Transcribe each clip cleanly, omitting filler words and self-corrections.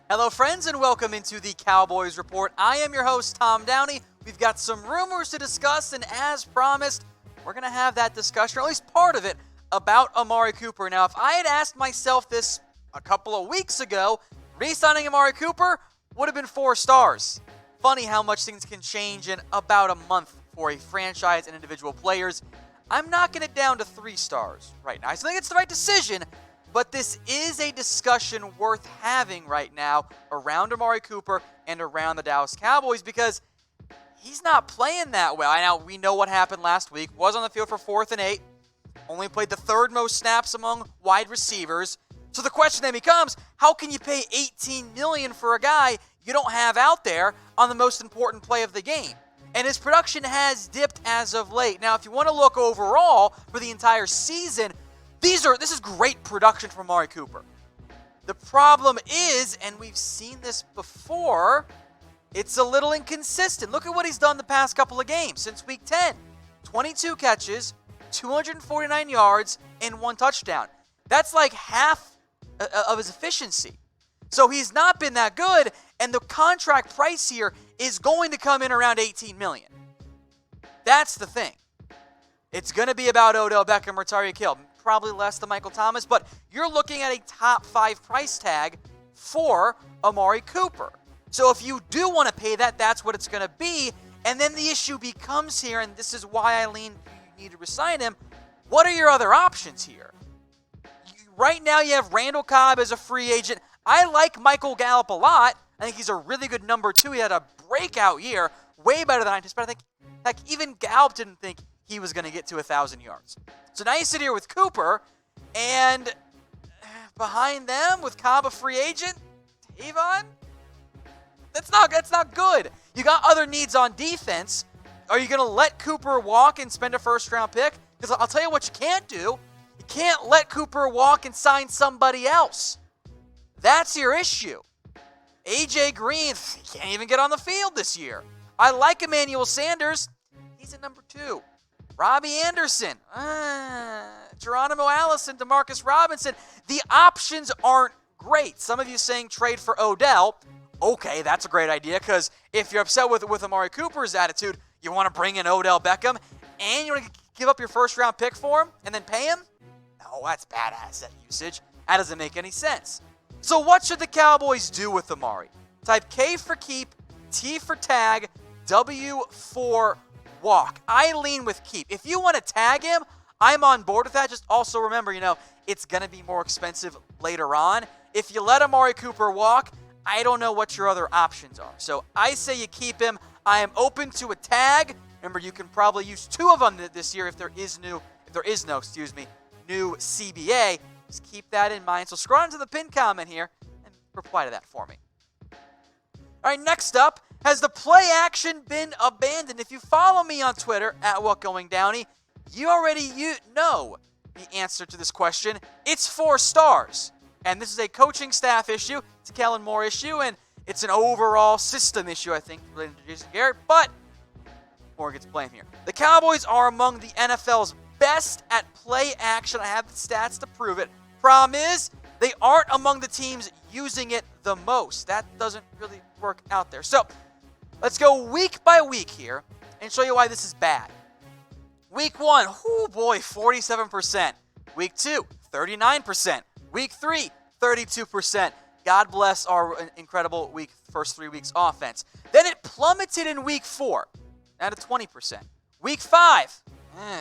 Hello, friends, and welcome into the Cowboys Report. I am your host, Tom Downey. We've got some rumors to discuss, and as promised, we're going to have that discussion, or at least part of it, about Amari Cooper. Now, if I had asked myself this a couple of weeks ago, re-signing Amari Cooper would have been 4 stars. Funny how much things can change in about a month for a franchise and individual players. I'm knocking it down to 3 stars right now. I still think it's the right decision, but this is a discussion worth having right now around Amari Cooper and around the Dallas Cowboys because he's not playing that well. Now, we know what happened last week. Was on the field for 4th and 8. Only played the 3rd most snaps among wide receivers. So the question then becomes, how can you pay $18 million for a guy you don't have out there on the most important play of the game? And his production has dipped as of late. Now, if you want to look overall for the entire season, this is great production from Amari Cooper. The problem is, and we've seen this before, it's a little inconsistent. Look at what he's done the past couple of games since Week 10. 22 catches, 249 yards, and 1 touchdown. That's like half of his efficiency. So he's not been that good, and the contract price here is going to come in around $18 million. That's the thing. It's going to be about Odell Beckham or Tyreek Hill. Probably less than Michael Thomas, but you're looking at a top 5 price tag for Amari Cooper. So if you do want to pay that, that's what it's going to be. And then the issue becomes here, and this is why I lean you need to resign him. What are your other options here? Right now you have Randall Cobb as a free agent. I like Michael Gallup a lot. I think he's a really good number 2. He had a breakout year, way better than I anticipated. I think even Gallup didn't think he was going to get to 1,000 yards. So now you sit here with Cooper, and behind them with Cobb a free agent, Tavon, that's not good. You got other needs on defense. Are you going to let Cooper walk and spend a first-round pick? Because I'll tell you what you can't do. You can't let Cooper walk and sign somebody else. That's your issue. A.J. Green can't even get on the field this year. I like Emmanuel Sanders. He's at number 2. Robbie Anderson, Geronimo Allison, Demarcus Robinson. The options aren't great. Some of you saying trade for Odell. Okay, that's a great idea because if you're upset with Amari Cooper's attitude, you want to bring in Odell Beckham and you want to give up your first-round pick for him and then pay him? No, that's bad asset usage. That doesn't make any sense. So what should the Cowboys do with Amari? Type K for keep, T for tag, W for walk. I lean with keep. If you want to tag him, I'm on board with that. Just also remember, it's going to be more expensive later on. If you let Amari Cooper walk, I don't know what your other options are. So I say you keep him. I am open to a tag. Remember, you can probably use 2 of them this year if there is no new CBA. Just keep that in mind. So scroll into the pinned comment here and reply to that for me. All right, next up, has the play action been abandoned? If you follow me on Twitter, at WhatGoingDowney, you already know the answer to this question. It's 4 stars. And this is a coaching staff issue. It's a Kellen Moore issue, and it's an overall system issue, I think, related to Jason Garrett. But Moore gets blamed here. The Cowboys are among the NFL's best at play action. I have the stats to prove it. Problem is, they aren't among the teams using it the most. That doesn't really work out there. So let's go week by week here and show you why this is bad. Week 1, 47%. Week 2, 39%. Week 3, 32%. God bless our incredible first 3 weeks offense. Then it plummeted in week 4, down to 20%. Week 5,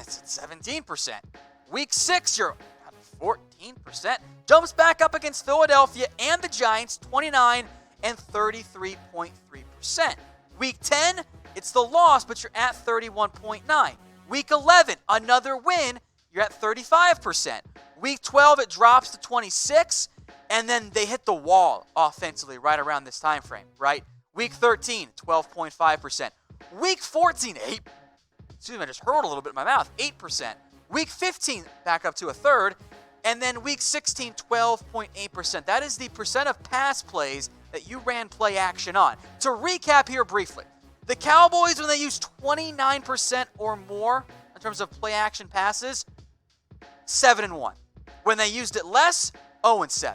it's at 17%. Week 6, you're at 14%. Jumps back up against Philadelphia and the Giants, 29 and 33.3%. Week 10, it's the loss, but you're at 31.9. Week 11, another win, you're at 35%. Week 12, it drops to 26, and then they hit the wall offensively right around this time frame, right? Week 13, 12.5%. Week 14, I just hurled a little bit in my mouth, 8%. Week 15, back up to a third. And then week 16, 12.8%. That is the percent of pass plays that you ran play action on. To recap here briefly, the Cowboys, when they use 29% or more in terms of play action passes, 7-1. When they used it less, 0-7.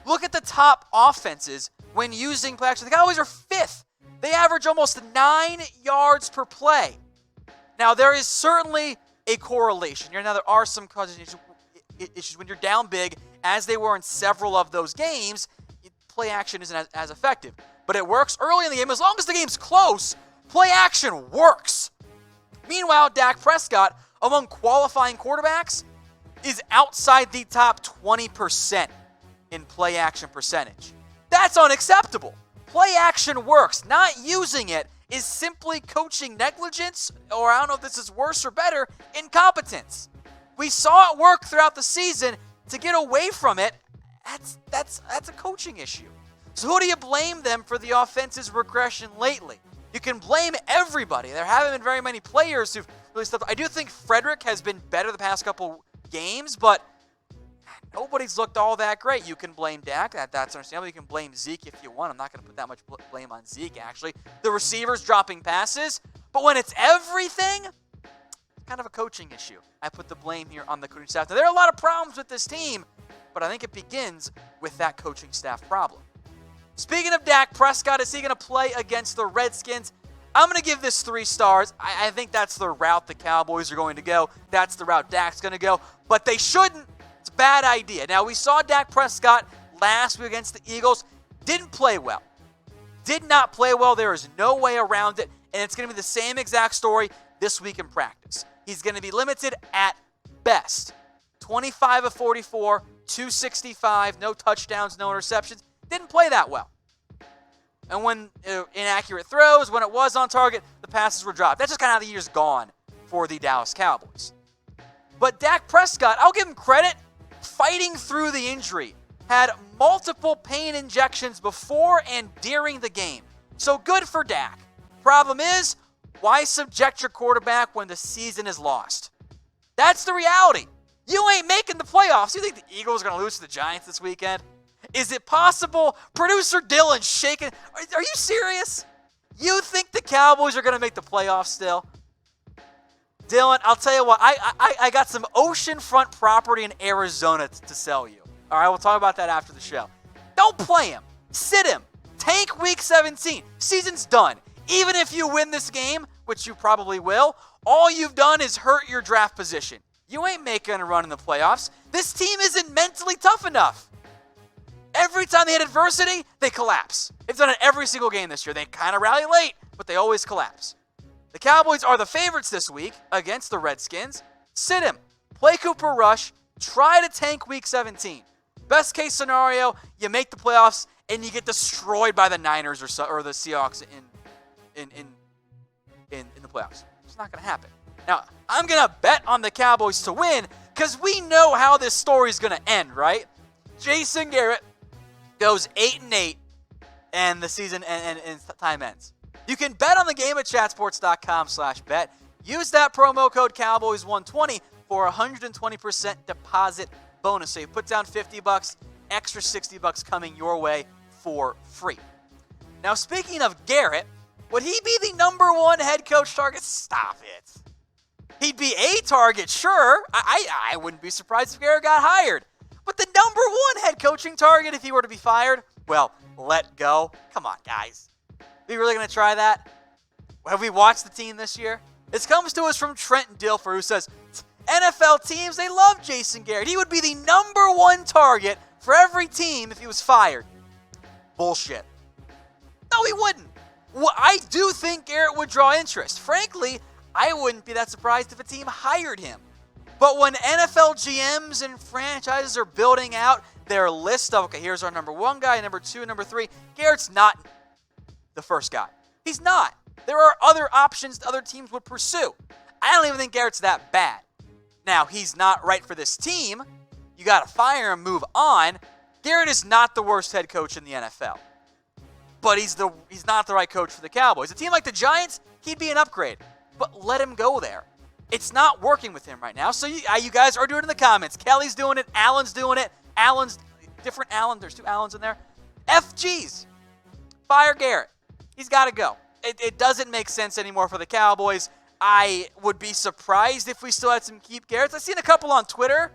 Look at the top offenses when using play action. The Cowboys are 5th. They average almost 9 yards per play. Now, there is certainly a correlation. Now, there are some causation issues when you're down big, as they were in several of those games. Play action isn't as effective. But it works early in the game. As long as the game's close, play action works. Meanwhile, Dak Prescott, among qualifying quarterbacks, is outside the top 20% in play action percentage. That's unacceptable. Play action works. Not using it is simply coaching negligence, or I don't know if this is worse or better, incompetence. We saw it work throughout the season. To get away from it, that's a coaching issue. So who do you blame them for the offense's regression lately? You can blame everybody. There haven't been very many players who've really stepped up. I do think Frederick has been better the past couple games, but nobody's looked all that great. You can blame Dak. That's understandable. You can blame Zeke if you want. I'm not going to put that much blame on Zeke, actually. The receivers dropping passes. But when it's everything, it's kind of a coaching issue. I put the blame here on the coaching staff. Now, there are a lot of problems with this team, but I think it begins with that coaching staff problem. Speaking of Dak Prescott, is he going to play against the Redskins? I'm going to give this 3 stars. I think that's the route the Cowboys are going to go. That's the route Dak's going to go. But they shouldn't. It's a bad idea. Now, we saw Dak Prescott last week against the Eagles. Didn't play well. Did not play well. There is no way around it. And it's going to be the same exact story this week in practice. He's going to be limited at best. 25 of 44, 265, no touchdowns, no interceptions. Didn't play that well. And when inaccurate throws, when it was on target, the passes were dropped. That's just kind of how the year's gone for the Dallas Cowboys. But Dak Prescott, I'll give him credit, fighting through the injury. Had multiple pain injections before and during the game. So good for Dak. Problem is, why subject your quarterback when the season is lost? That's the reality. You ain't making the playoffs. You think the Eagles are going to lose to the Giants this weekend? Is it possible? Producer Dylan shaking. Are you serious? You think the Cowboys are going to make the playoffs still? Dylan, I'll tell you what. I got some oceanfront property in Arizona to sell you. All right, we'll talk about that after the show. Don't play him. Sit him. Tank week 17. Season's done. Even if you win this game, which you probably will, all you've done is hurt your draft position. You ain't making a run in the playoffs. This team isn't mentally tough enough. Every time they hit adversity, they collapse. They've done it every single game this year. They kind of rally late, but they always collapse. The Cowboys are the favorites this week against the Redskins. Sit him. Play Cooper Rush. Try to tank week 17. Best case scenario, you make the playoffs and you get destroyed by the Niners or the Seahawks in the playoffs. It's not going to happen. Now, I'm going to bet on the Cowboys to win because we know how this story is going to end, right? Jason Garrett goes 8-8 and the season and time ends. You can bet on the game at chatsports.com/bet. Use that promo code Cowboys120 for a 120% deposit bonus. So you put down $50, extra $60 coming your way for free. Now, speaking of Garrett, would he be the number 1 head coach target? Stop it. He'd be a target, sure. I wouldn't be surprised if Garrett got hired. But the number 1 head coaching target if he were to be fired? Well, let go. Come on, guys. Are we really going to try that? Have we watched the team this year? This comes to us from Trent Dilfer, who says, NFL teams, they love Jason Garrett. He would be the number 1 target for every team if he was fired. Bullshit. No, he wouldn't. Well, I do think Garrett would draw interest. Frankly, I wouldn't be that surprised if a team hired him. But when NFL GMs and franchises are building out their list of, okay, here's our number 1 guy, number 2, number 3, Garrett's not the first guy. He's not. There are other options other teams would pursue. I don't even think Garrett's that bad. Now, he's not right for this team. You got to fire him, move on. Garrett is not the worst head coach in the NFL. But he's not the right coach for the Cowboys. A team like the Giants, he'd be an upgrade. But let him go there. It's not working with him right now. So you guys are doing it in the comments. Kelly's doing it. Allen's doing it. Different Allen. There's 2 Allens in there. FGs. Fire Garrett. He's got to go. It doesn't make sense anymore for the Cowboys. I would be surprised if we still had some keep Garretts. I've seen a couple on Twitter,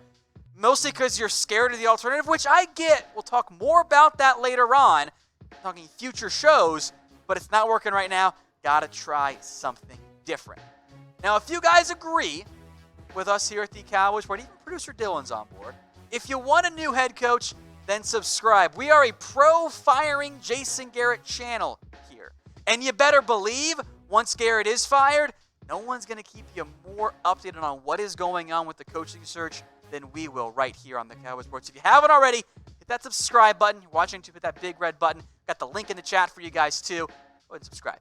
mostly because you're scared of the alternative, which I get. We'll talk more about that later on. talking future shows, but it's not working right now. Gotta try something different. Now, if you guys agree with us here at the Cowboys Report, even producer Dylan's on board, if you want a new head coach, then subscribe. We are a pro-firing Jason Garrett channel here. And you better believe, once Garrett is fired, no one's going to keep you more updated on what is going on with the coaching search than we will right here on the Cowboys Report. So if you haven't already, hit that subscribe button. You're watching to hit that big red button. Got the link in the chat for you guys too. Go ahead and subscribe.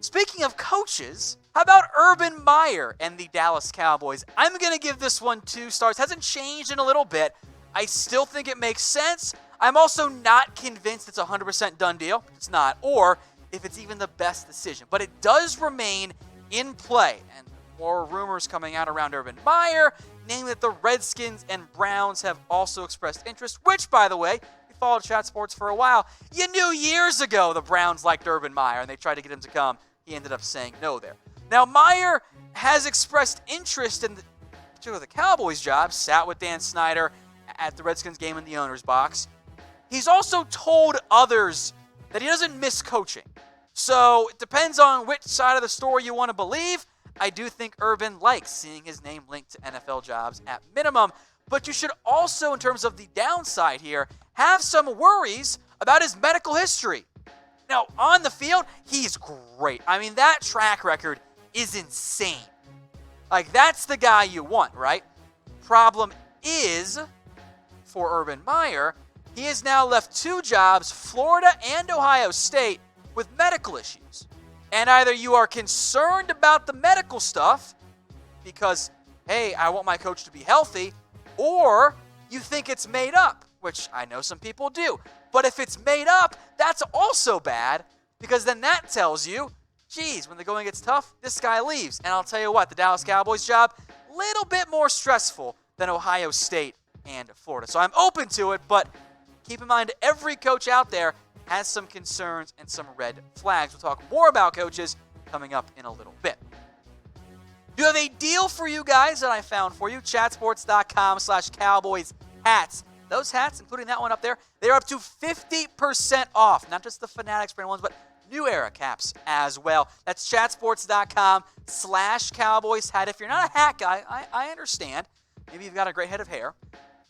Speaking of coaches, how about Urban Meyer and the Dallas Cowboys? I'm going to give this one 2 stars. Hasn't changed in a little bit. I still think it makes sense. I'm also not convinced it's a 100% done deal. It's not. Or if it's even the best decision. But it does remain in play. And more rumors coming out around Urban Meyer, namely that the Redskins and Browns have also expressed interest, which, by the way, we followed Chat Sports for a while. You knew years ago the Browns liked Urban Meyer, and they tried to get him to come. He ended up saying no there. Now, Meyer has expressed interest in the Cowboys job, sat with Dan Snyder at the Redskins game in the owner's box. He's also told others that he doesn't miss coaching. So it depends on which side of the story you want to believe. I do think Urban likes seeing his name linked to NFL jobs at minimum. But you should also, in terms of the downside here, have some worries about his medical history. Now, on the field, he's great. I mean, that track record is insane. Like, that's the guy you want, right? Problem is, for Urban Meyer, he has now left 2 jobs, Florida and Ohio State, with medical issues. And either you are concerned about the medical stuff because, hey, I want my coach to be healthy, or you think it's made up, which I know some people do. But if it's made up, that's also bad because then that tells you, geez, when the going gets tough, this guy leaves. And I'll tell you what, the Dallas Cowboys job, a little bit more stressful than Ohio State and Florida. So I'm open to it, but keep in mind every coach out there has some concerns and some red flags. We'll talk more about coaches coming up in a little bit. Do have a deal for you guys that I found for you. Chatsports.com/Cowboys hats. Those hats, including that one up there, they're up to 50% off. Not just the Fanatics brand ones, but New Era caps as well. That's chatsports.com/Cowboys hat. If you're not a hat guy, I understand. Maybe you've got a great head of hair.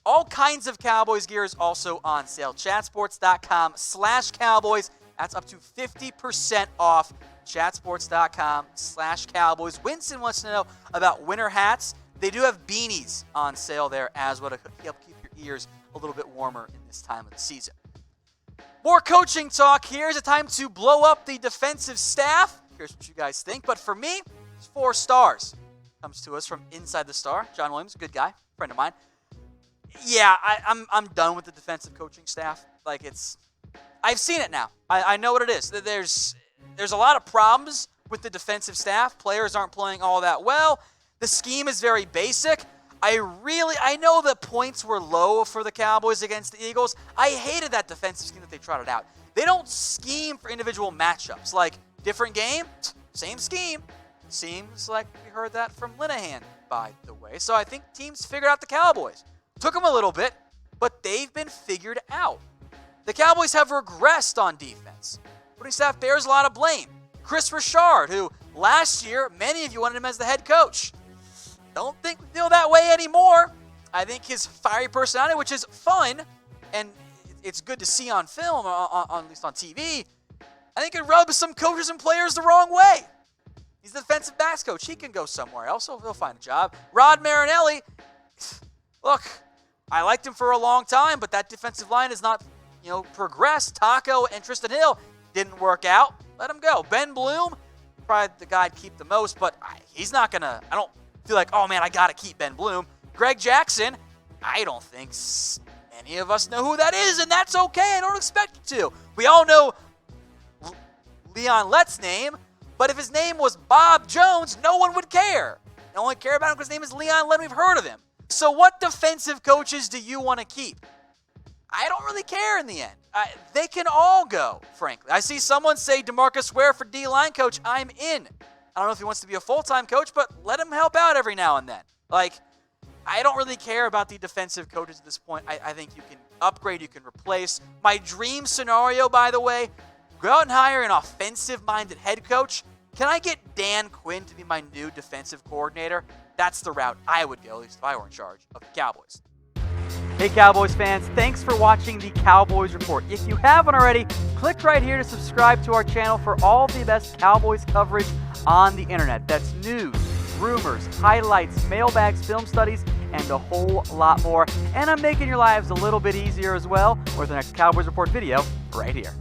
All kinds of Cowboys gear is also on sale. Chatsports.com/Cowboys. That's up to 50% off. Chatsports.com/Cowboys. Winston wants to know about winter hats. They do have beanies on sale there as well to help keep your ears a little bit warmer in this time of the season. More coaching talk. Here's a time to blow up the defensive staff. Here's what you guys think. But for me, it's 4 stars. Comes to us from Inside the Star. John Williams, good guy, friend of mine. Yeah, I'm done with the defensive coaching staff. Like, I've seen it now. I know what it is. There's a lot of problems with the defensive staff. Players aren't playing all that well. The scheme is very basic. I know the points were low for the Cowboys against the Eagles. I hated that defensive scheme that they trotted out. They don't scheme for individual matchups. Like, different game, same scheme. Seems like we heard that from Linehan, by the way. So I think teams figured out the Cowboys. Took them a little bit, but they've been figured out. The Cowboys have regressed on defense. Coaching staff bears a lot of blame. Chris Richard, who last year, many of you wanted him as the head coach. Don't feel that way anymore. I think his fiery personality, which is fun, and it's good to see on film, at least on TV, I think it rubs some coaches and players the wrong way. He's the defensive backs coach. He can go somewhere else. He'll find a job. Rod Marinelli, look, I liked him for a long time, but that defensive line has not, progressed. Taco and Tristan Hill didn't work out. Let him go. Ben Bloom, probably the guy I'd keep the most, but he's not going to, I don't feel like, oh man, I got to keep Ben Bloom. Greg Jackson, I don't think any of us know who that is, and that's okay. I don't expect you to. We all know Leon Lett's name, but if his name was Bob Jones, no one would care. No one would care about him because his name is Leon Lett. We've heard of him. So what defensive coaches do you want to keep? I don't really care in the end. They can all go, frankly. I see someone say DeMarcus Ware for D-line coach. I'm in. I don't know if he wants to be a full-time coach, but let him help out every now and then. Like, I don't really care about the defensive coaches at this point. I think you can upgrade, you can replace. My dream scenario, by the way, go out and hire an offensive-minded head coach. Can I get Dan Quinn to be my new defensive coordinator? That's the route I would go, at least if I were in charge of the Cowboys. Hey Cowboys fans, thanks for watching the Cowboys Report. If you haven't already, click right here to subscribe to our channel for all the best Cowboys coverage on the internet. That's news, rumors, highlights, mailbags, film studies, and a whole lot more. And I'm making your lives a little bit easier as well with the next Cowboys Report video right here.